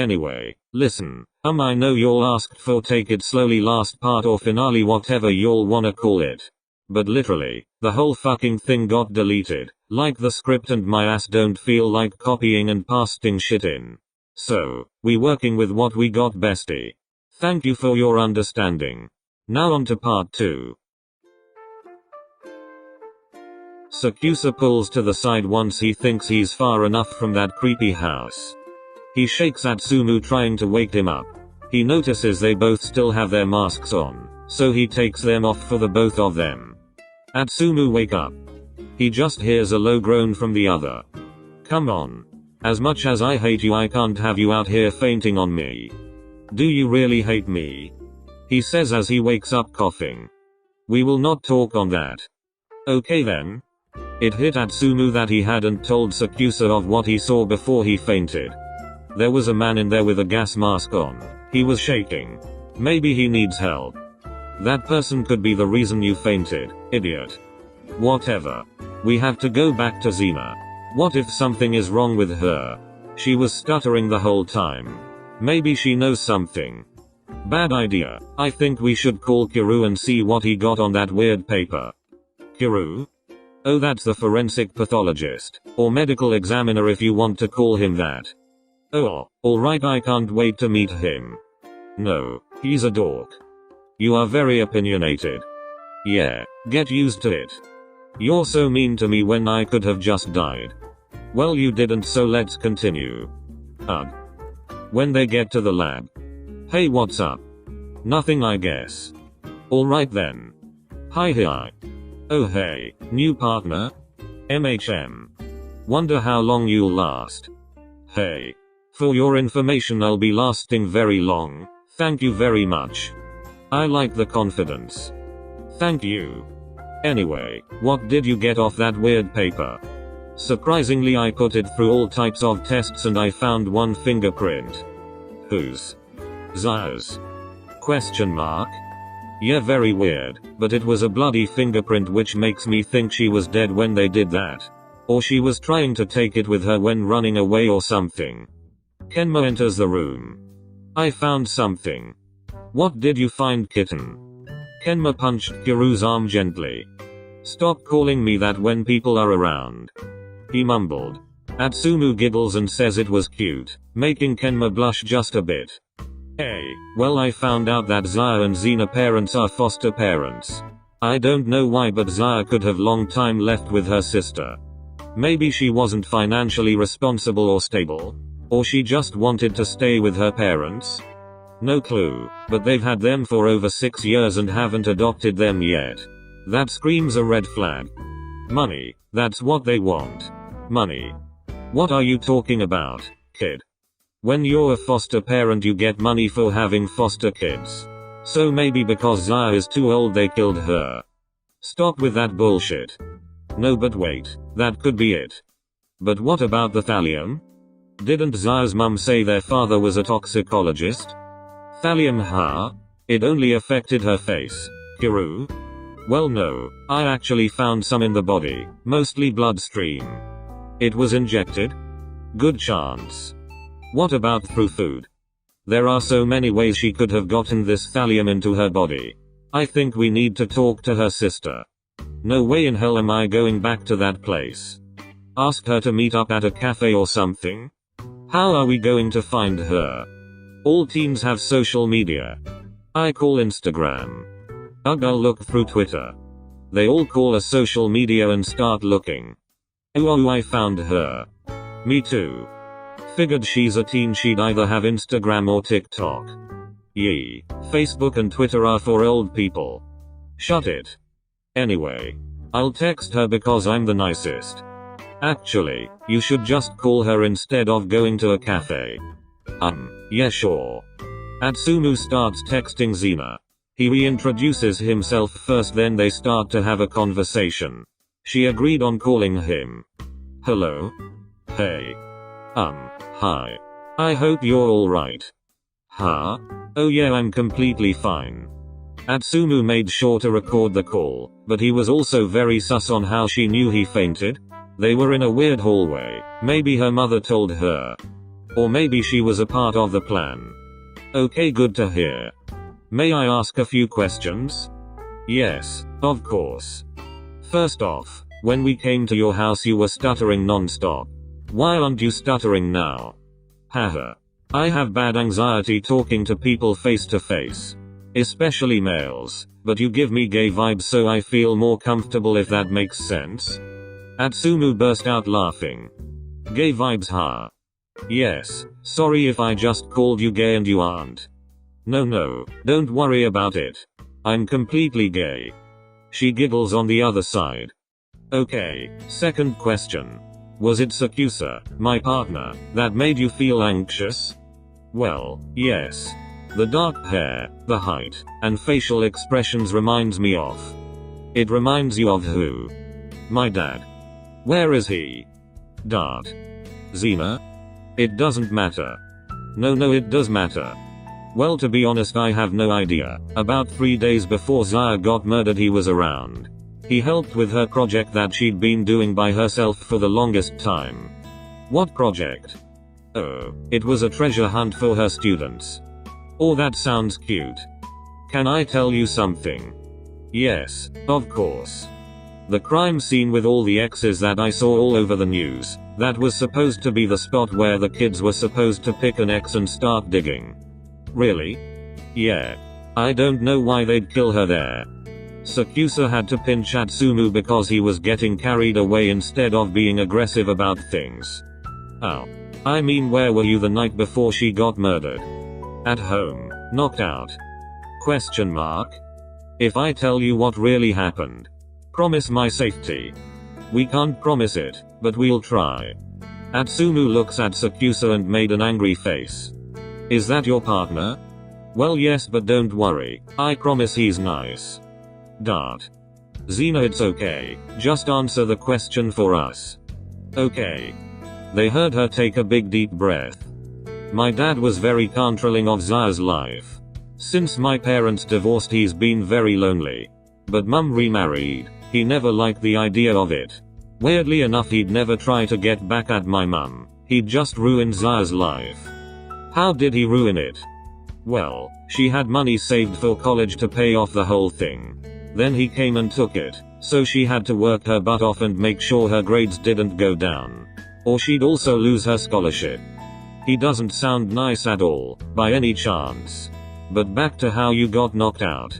Anyway, listen, I know y'all asked for take it slowly last part or finale whatever y'all wanna call it. But literally, the whole fucking thing got deleted, like the script, and my ass don't feel like copying and pasting shit in. So, we working with what we got, bestie. Thank you for your understanding. Now on to part 2. SakuAtsu pulls to the side once he thinks he's far enough from that creepy house. He shakes Atsumu, trying to wake him up. He notices they both still have their masks on, so he takes them off for the both of them. Atsumu, wake up. He just hears a low groan from the other. Come on. As much as I hate you, I can't have you out here fainting on me. Do you really hate me? He says as he wakes up coughing. We will not talk on that. Okay then. It hit Atsumu that he hadn't told SakuAtsu of what he saw before he fainted. There was a man in there with a gas mask on. He was shaking. Maybe he needs help. That person could be the reason you fainted, idiot. Whatever. We have to go back to Zima. What if something is wrong with her? She was stuttering the whole time. Maybe she knows something. Bad idea. I think we should call 𝗂𝗲 and see what he got on that weird paper. 𝗂𝗲? Oh, that's the forensic pathologist, or medical examiner if you want to call him that. Oh, alright, I can't wait to meet him. No, he's a dork. You are very opinionated. Yeah, get used to it. You're so mean to me when I could have just died. Well, you didn't, so let's continue. Ugh. When they get to the lab. Hey, what's up? Nothing, I guess. Alright then. Hi. Oh hey, new partner? MHM. Wonder how long you'll last. Hey. For your information, I'll be lasting very long, thank you very much. I like the confidence. Thank you. Anyway, what did you get off that weird paper? Surprisingly, I put it through all types of tests and I found one fingerprint. Whose? Zaya's? Question mark? Yeah, very weird, but it was a bloody fingerprint, which makes me think she was dead when they did that. Or she was trying to take it with her when running away or something. Kenma enters the room. I found something. What did you find, kitten? Kenma punched 𝗂𝗲's arm gently. Stop calling me that when people are around. He mumbled. Atsumu giggles and says it was cute, making Kenma blush just a bit. Hey, well, I found out that Zaya and Zena parents are foster parents. I don't know why, but Zaya could have long time left with her sister. Maybe she wasn't financially responsible or stable. Or she just wanted to stay with her parents? No clue, but they've had them for over 6 years and haven't adopted them yet. That screams a red flag. Money, that's what they want. Money. What are you talking about, kid? When you're a foster parent, you get money for having foster kids. So maybe because Zaya is too old they killed her. Stop with that bullshit. No, but wait, that could be it. But what about the thallium? Didn't Zaya's mum say their father was a toxicologist? Thallium, huh? It only affected her face. 𝗂𝗲? Well, no, I actually found some in the body, mostly bloodstream. It was injected? Good chance. What about through food? There are so many ways she could have gotten this thallium into her body. I think we need to talk to her sister. No way in hell am I going back to that place. Ask her to meet up at a cafe or something? How are we going to find her? All teens have social media. I call Instagram. I'll look through Twitter. They all call a social media and start looking. Oh, I found her. Me too. Figured she's a teen, she'd either have Instagram or TikTok. Yee. Facebook and Twitter are for old people. Shut it. Anyway. I'll text her because I'm the nicest. Actually, you should just call her instead of going to a cafe. Yeah, sure. Atsumu starts texting Zena. He reintroduces himself first, then they start to have a conversation. She agreed on calling him. Hello? Hey. Hi. I hope you're alright. Huh? Oh yeah, I'm completely fine. Atsumu made sure to record the call, but he was also very sus on how she knew he fainted. They were in a weird hallway, maybe her mother told her. Or maybe she was a part of the plan. Okay, good to hear. May I ask a few questions? Yes, of course. First off, when we came to your house you were stuttering non-stop. Why aren't you stuttering now? Haha. I have bad anxiety talking to people face to face. Especially males, but you give me gay vibes so I feel more comfortable, if that makes sense. Atsumu burst out laughing. Gay vibes, huh? Yes, sorry if I just called you gay and you aren't. No, don't worry about it. I'm completely gay. She giggles on the other side. Okay, second question. Was it SakuAtsu, my partner, that made you feel anxious? Well, yes. The dark hair, the height, and facial expressions reminds me of. It reminds you of who? My dad. Where is he? Dart. Xena? It doesn't matter. No, it does matter. Well, to be honest, I have no idea. About 3 days before 𝐳𝐬 got murdered he was around. He helped with her project that she'd been doing by herself for the longest time. What project? Oh, it was a treasure hunt for her students. Oh, that sounds cute. Can I tell you something? Yes, of course. The crime scene with all the X's that I saw all over the news, that was supposed to be the spot where the kids were supposed to pick an X and start digging. Really? Yeah. I don't know why they'd kill her there. SakuAtsu had to pinch Atsumu because he was getting carried away instead of being aggressive about things. Oh. I mean, where were you the night before she got murdered? At home, knocked out. Question mark? If I tell you what really happened, promise my safety. We can't promise it, but we'll try. Atsumu looks at SakuAtsu and made an angry face. Is that your partner? Well, yes, but don't worry, I promise he's nice. Dart. Xena, it's okay, just answer the question for us. Okay. They heard her take a big deep breath. My dad was very controlling of 𝐳𝐬's life. Since my parents divorced he's been very lonely. But mum remarried, he never liked the idea of it. Weirdly enough, he'd never try to get back at my mum, he'd just ruined 𝐳𝐬's life. How did he ruin it? Well, she had money saved for college to pay off the whole thing. Then he came and took it, so she had to work her butt off and make sure her grades didn't go down. Or she'd also lose her scholarship. He doesn't sound nice at all, by any chance. But back to how you got knocked out.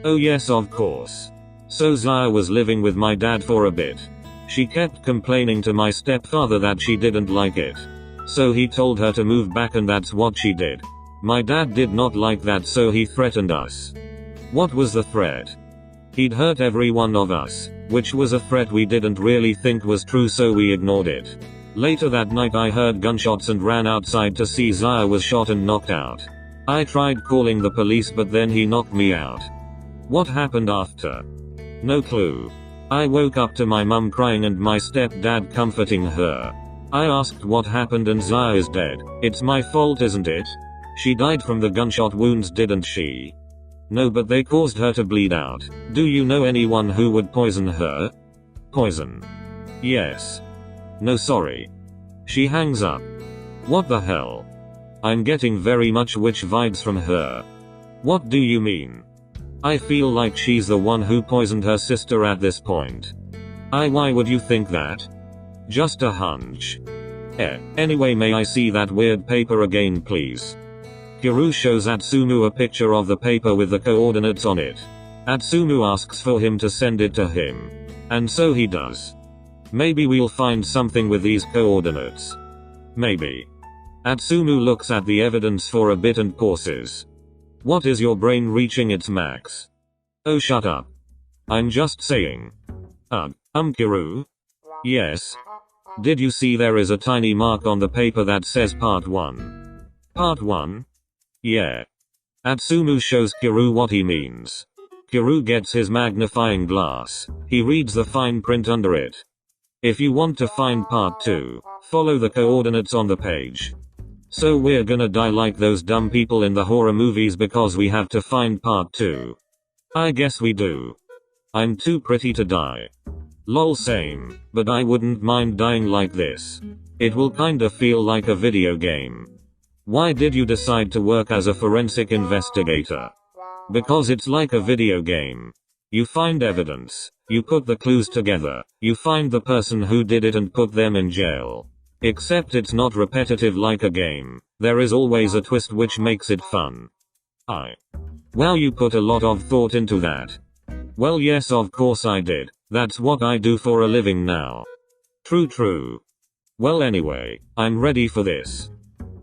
Oh yes, of course. So 𝐳𝐬 was living with my dad for a bit. She kept complaining to my stepfather that she didn't like it. So he told her to move back and that's what she did. My dad did not like that, so he threatened us. What was the threat? He'd hurt every one of us, which was a threat we didn't really think was true, so we ignored it. Later that night I heard gunshots and ran outside to see 𝐳𝐬 was shot and knocked out. I tried calling the police, but then he knocked me out. What happened after? No clue. I woke up to my mum crying and my stepdad comforting her. I asked what happened and 𝐳𝐬 is dead. It's my fault, isn't it? She died from the gunshot wounds, didn't she? No, but they caused her to bleed out. Do you know anyone who would poison her? Poison? Yes. No, sorry. She hangs up. What the hell? I'm getting very much witch vibes from her. What do you mean? I feel like she's the one who poisoned her sister at this point. Why would you think that? Just a hunch. Anyway, may I see that weird paper again, please? Kiryu shows Atsumu a picture of the paper with the coordinates on it. Atsumu asks for him to send it to him. And so he does. Maybe we'll find something with these coordinates. Maybe. Atsumu looks at the evidence for a bit and pauses. What is your brain reaching its max? Oh, shut up. I'm just saying. Kiryu? Yes. Did you see there is a tiny mark on the paper that says Part 1? Part 1? Yeah. Atsumu shows Kiryu what he means. Kiryu gets his magnifying glass. He reads the fine print under it. If you want to find Part 2, follow the coordinates on the page. So we're gonna die like those dumb people in the horror movies because we have to find Part 2. I guess we do. I'm too pretty to die. Lol same, but I wouldn't mind dying like this. It will kinda feel like a video game. Why did you decide to work as a forensic investigator? Because it's like a video game. You find evidence, you put the clues together, you find the person who did it and put them in jail. Except it's not repetitive like a game. There is always a twist which makes it fun. Wow, you put a lot of thought into that. Well, yes, of course I did. That's what I do for a living now. True. Well, anyway, I'm ready for this.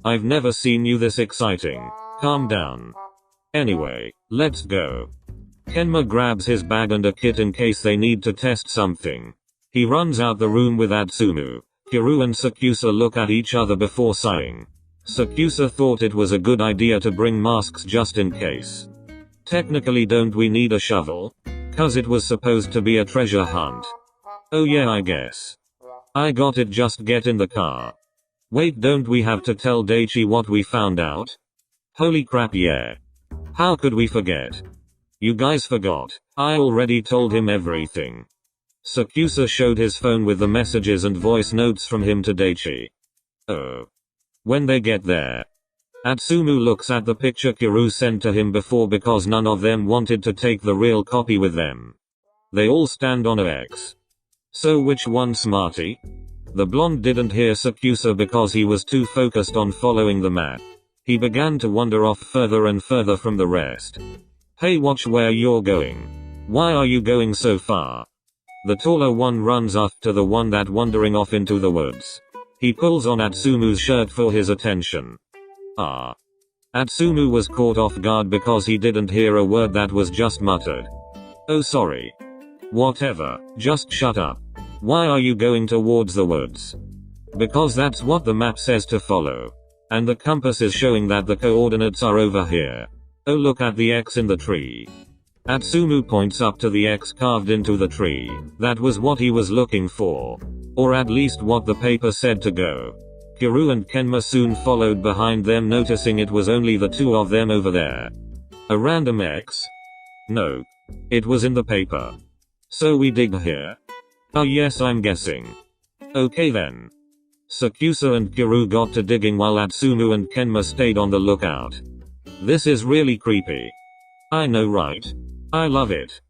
I've never seen you this exciting. Calm down. Anyway, let's go. Kenma grabs his bag and a kit in case they need to test something. He runs out the room with Atsumu. Kiryu and SakuAtsu look at each other before sighing. SakuAtsu thought it was a good idea to bring masks just in case. Technically, don't we need a shovel? 'Cause it was supposed to be a treasure hunt. Oh yeah, I guess. I got it, just get in the car. Wait, don't we have to tell Daichi what we found out? Holy crap, yeah. How could we forget? You guys forgot. I already told him everything. SakuAtsu showed his phone with the messages and voice notes from him to Daichi. Oh. When they get there, Atsumu looks at the picture Kiryu sent to him before because none of them wanted to take the real copy with them. They all stand on a X. So which one, smarty? The blonde didn't hear SakuAtsu because he was too focused on following the map. He began to wander off further and further from the rest. Hey, watch where you're going. Why are you going so far? The taller one runs after the one that wandering off into the woods. He pulls on Atsumu's shirt for his attention. Atsumu was caught off guard because he didn't hear a word that was just muttered. Oh, sorry. Whatever, just shut up. Why are you going towards the woods? Because that's what the map says to follow. And the compass is showing that the coordinates are over here. Oh, look at the X in the tree. Atsumu points up to the X carved into the tree. That was what he was looking for. Or at least what the paper said to go. Kiryu and Kenma soon followed behind them, noticing it was only the two of them over there. A random X? No. It was in the paper. So we dig here? Oh yes, I'm guessing. Okay then. SakuAtsu and Kiryu got to digging while Atsumu and Kenma stayed on the lookout. This is really creepy. I know, right? I love it.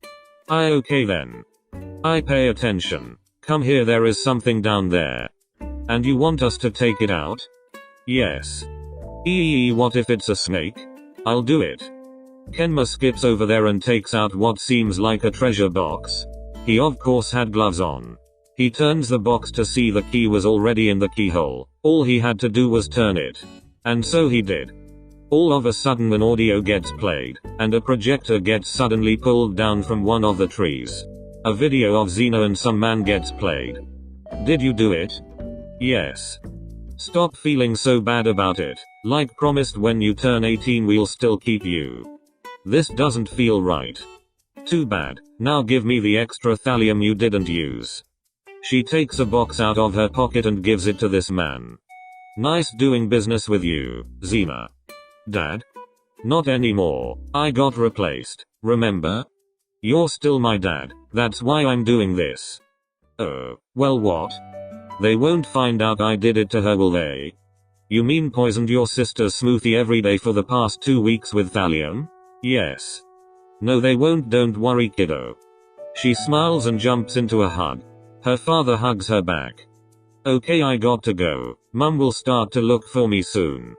Okay then. I pay attention. Come here, there is something down there. And you want us to take it out? Yes. What if it's a snake? I'll do it. Kenma skips over there and takes out what seems like a treasure box. He of course had gloves on. He turns the box to see the key was already in the keyhole. All he had to do was turn it. And so he did. All of a sudden an audio gets played, and a projector gets suddenly pulled down from one of the trees. A video of Xeno and some man gets played. Did you do it? Yes. Stop feeling so bad about it. Like promised, when you turn 18 we'll still keep you. This doesn't feel right. Too bad. Now give me the extra thallium you didn't use. She takes a box out of her pocket and gives it to this man. Nice doing business with you, Xena. Dad? Not anymore. I got replaced. Remember? You're still my dad. That's why I'm doing this. Oh, well, what? They won't find out I did it to her, will they? You mean poisoned your sister's smoothie every day for the past 2 weeks with thallium? Yes. No, they won't, don't worry, kiddo. She smiles and jumps into a hug. Her father hugs her back. Okay, I got to go. Mum will start to look for me soon.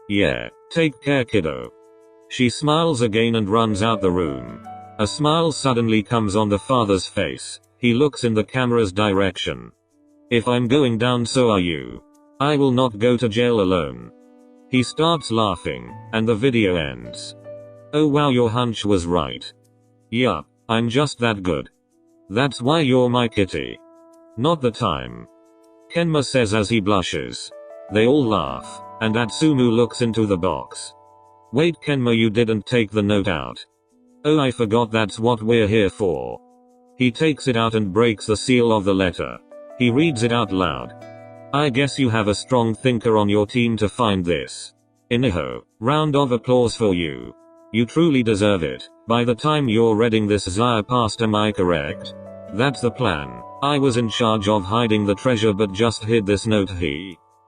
Yeah, take care, kiddo. She smiles again and runs out the room. A smile suddenly comes on the father's face. He looks in the camera's direction. If I'm going down, so are you. I will not go to jail alone. He starts laughing, and the video ends. Oh wow, your hunch was right. Yup, I'm just that good. That's why you're my kitty. Not the time. Kenma says as he blushes. They all laugh, and Atsumu looks into the box. Wait, Kenma, you didn't take the note out. Oh, I forgot, that's what we're here for. He takes it out and breaks the seal of the letter. He reads it out loud. I guess you have a strong thinker on your team to find this. Iniho, round of applause for you. You truly deserve it. By the time you're reading this, Xia passed, am I correct? That's the plan. I was in charge of hiding the treasure but just hid this note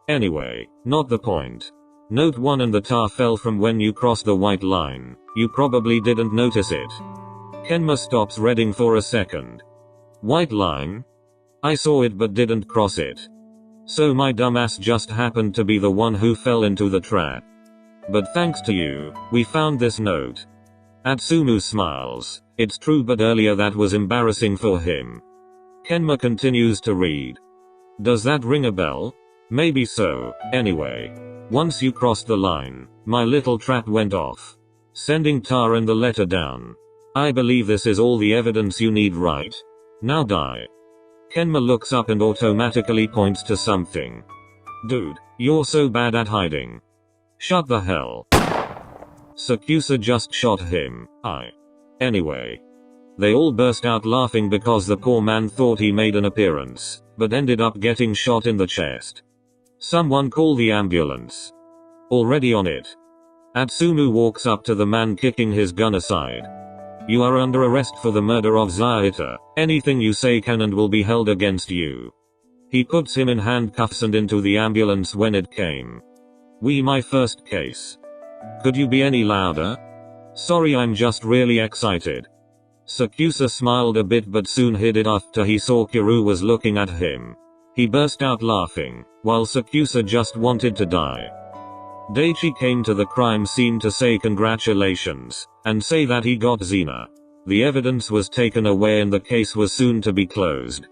Anyway, not the point. Note 1 and the tar fell from when you crossed the white line. You probably didn't notice it. Kenma stops reading for a second. White line? I saw it but didn't cross it. So my dumbass just happened to be the one who fell into the trap. But thanks to you, we found this note. Atsumu smiles. It's true, but earlier that was embarrassing for him. Kenma continues to read. Does that ring a bell? Maybe so. Anyway, once you crossed the line, my little trap went off, sending tar and the letter down. I believe this is all the evidence you need, right? Now die. Kenma looks up and automatically points to something. Dude, you're so bad at hiding. Shut the hell. 𝗂𝐸𝐴 just shot him. Anyway. They all burst out laughing because the poor man thought he made an appearance, but ended up getting shot in the chest. Someone call the ambulance. Already on it. Atsumu walks up to the man kicking his gun aside. You are under arrest for the murder of 𝐳𝐸. Anything you say can and will be held against you. He puts him in handcuffs and into the ambulance when it came. My first case. Could you be any louder? Sorry, I'm just really excited. 𝗂𝐸𝐴 smiled a bit but soon hid it after he saw Kiryu was looking at him. He burst out laughing, while 𝗂𝐸𝐴 just wanted to die. Daichi came to the crime scene to say congratulations, and say that he got Xena. The evidence was taken away and the case was soon to be closed.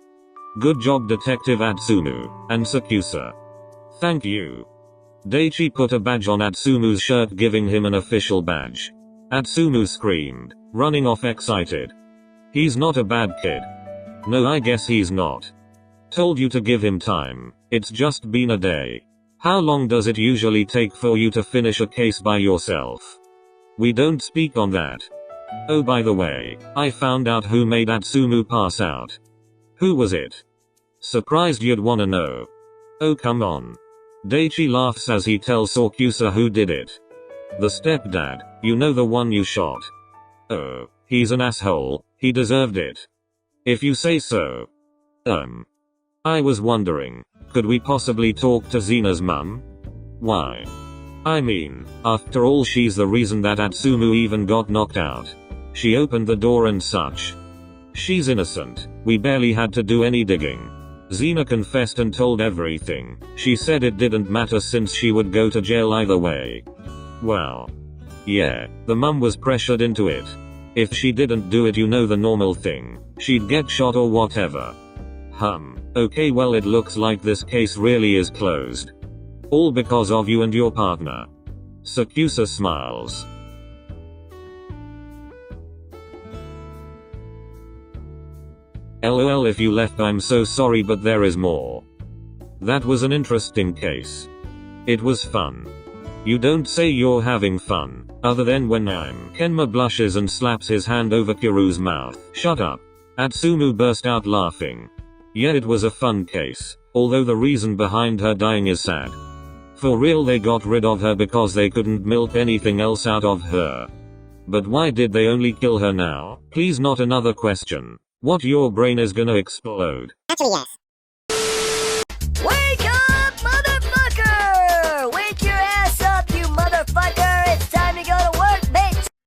Good job, Detective Atsumu, and 𝗂𝐸𝐴. Thank you. Daichi put a badge on Atsumu's shirt, giving him an official badge. Atsumu screamed, running off excited. He's not a bad kid. No, I guess he's not. Told you to give him time. It's just been a day. How long does it usually take for you to finish a case by yourself? We don't speak on that. Oh, by the way, I found out who made Atsumu pass out. Who was it? Surprised you'd wanna know. Oh, come on. Daichi laughs as he tells 𝗂𝐸𝐴 who did it. The stepdad, you know, the one you shot. Oh, he's an asshole, he deserved it. If you say so. I was wondering, could we possibly talk to Xena's mum? Why? I mean, after all, she's the reason that Atsumu even got knocked out. She opened the door and such. She's innocent, we barely had to do any digging. Xena confessed and told everything. She said it didn't matter since she would go to jail either way. Well. Yeah, the mum was pressured into it. If she didn't do it, you know, the normal thing. She'd get shot or whatever. Okay, well, it looks like this case really is closed. All because of you and your partner. 𝗂𝐸𝐴 smiles. LOL, if you left, I'm so sorry, but there is more. That was an interesting case. It was fun. You don't say you're having fun, other than when I'm. Kenma blushes and slaps his hand over Kiryu's mouth. Shut up. Atsumu burst out laughing. Yeah, it was a fun case, although the reason behind her dying is sad. For real, they got rid of her because they couldn't milk anything else out of her. But why did they only kill her now? Please, not another question. What, your brain is gonna explode? Actually, yes.